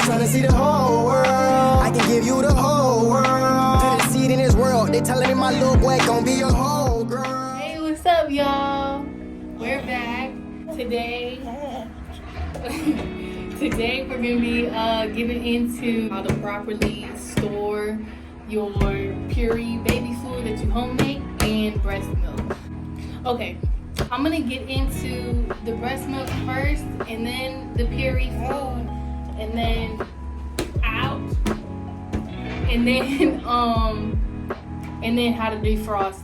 tryna see the whole world. I can give you the whole world. To the seed in this world, they telling me my little boy gon' be a whole girl. Hey, what's up, y'all? We're back today. Today we're gonna be getting into how to properly store your Purée baby food that you homemade and breast milk. Okay, I'm gonna get into the breast milk first, and then the Purée food, and then and then how to defrost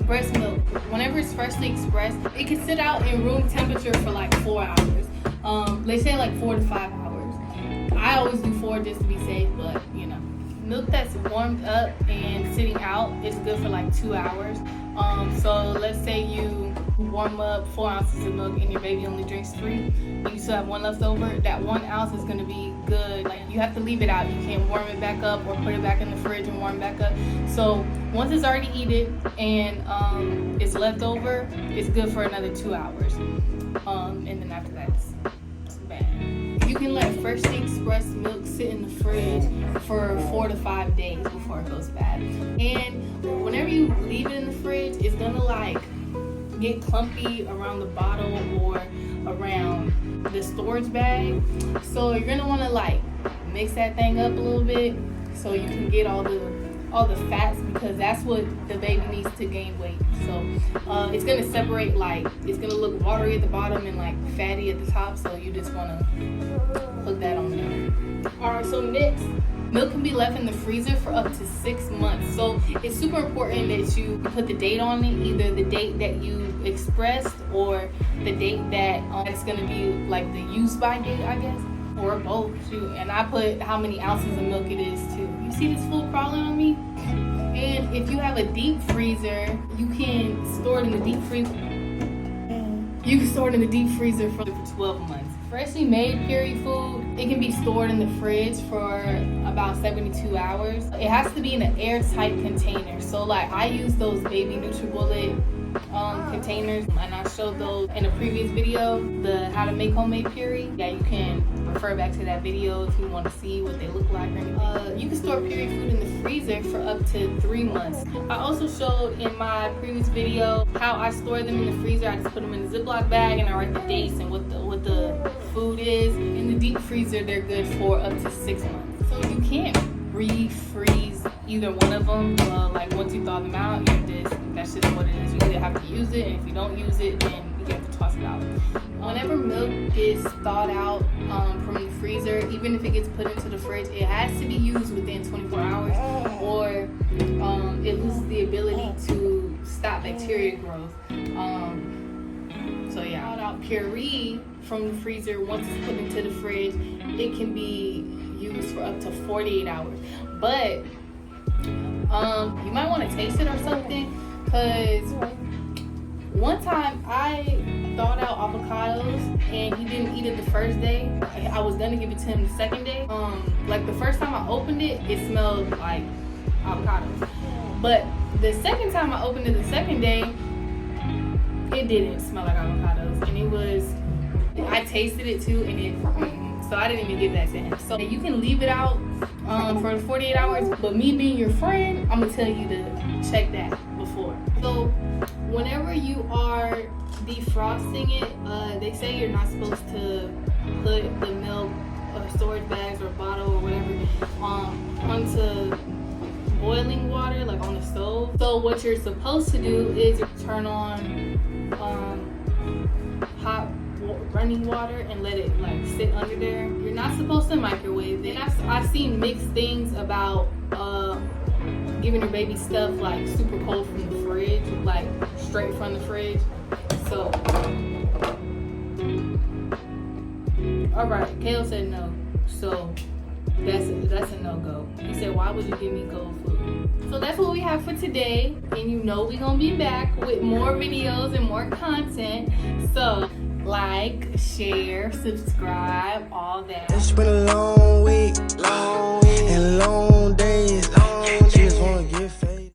breast milk. Whenever it's freshly expressed, it can sit out in room temperature for like 4 hours. They say like 4 to 5 hours. I always do 4 just to be safe, but you know, milk that's warmed up and sitting out is good for like 2 hours. So let's say you warm up 4 ounces of milk and your baby only drinks 3, and you still have 1 left over. That 1 ounce is going to be good. Like, you have to leave it out. You can't warm it back up or put it back in the fridge and warm it back up. So once it's already heated and it's left over, it's good for another 2 hours. And then after that, it's bad. You can let freshly expressed milk sit in the fridge for 4 to 5 days before it goes bad. And whenever you leave it in the fridge, it's gonna like get clumpy around the bottle or around the storage bag. So you're gonna wanna like mix that thing up a little bit so you can get all the fats, because that's what the baby needs to gain weight. So it's gonna separate, like it's gonna look watery at the bottom and like fatty at the top, so you just wanna put that on there. Alright, so next, milk can be left in the freezer for up to 6 months. So it's super important that you put the date on it, either the date that you expressed or the date that it's gonna be like the use by date, I guess, or both. Shoot. And I put how many ounces of milk it is too. You see this fool crawling on me? And if you have a deep freezer, you can store it in the deep freezer. You can store it in the deep freezer for 12 months. Freshly made Purée food, it can be stored in the fridge for about 72 hours. It has to be in an airtight container. So like I use those baby NutriBullet containers, and I showed those in a previous video, the how to make homemade Purée. Yeah, you can refer back to that video if you want to see what they look like or anything. You can store Purée food in the freezer for up to 3 months. I also showed in my previous video how I store them in the freezer. I just put them in a Ziploc bag and I write the dates and what the food is. In the deep freezer, they're good for up to 6 months. So you can't refreeze either one of them. Like once you thaw them out, that's just what it is. You either have to use it, and if you don't use it, then you have to toss it out. Whenever milk is thawed out from the freezer, even if it gets put into the fridge, it has to be used within 24 hours or it loses the ability to stop bacteria growth. So yeah, thawed out Purée from the freezer, once it's put into the fridge, it can be used for up to 48 hours. But you might want to taste it or something, because one time I thawed out avocados and he didn't eat it the first day. I was gonna give it to him the second day. Like the first time I opened it, it smelled like avocados. But the second time I opened it the second day, it didn't smell like avocados, and I tasted it too, and so I didn't even give that to him. So you can leave it out for 48 hours, but me being your friend, I'm gonna tell you to check that before. So whenever you are defrosting it, they say you're not supposed to put the milk or storage bags or bottle or whatever onto boiling water, like on the stove. So what you're supposed to do is turn on hot running water and let it like sit under there. You're not supposed to microwave it. I've seen mixed things about giving your baby stuff like super cold from the fridge, like straight from the fridge. So alright, Kale said no, so that's a no-go. He said, why would you give me cold food? So that's what we have for today, and you know we're gonna be back with more videos and more content. So like, share, subscribe, all that. It's been a long week and long day.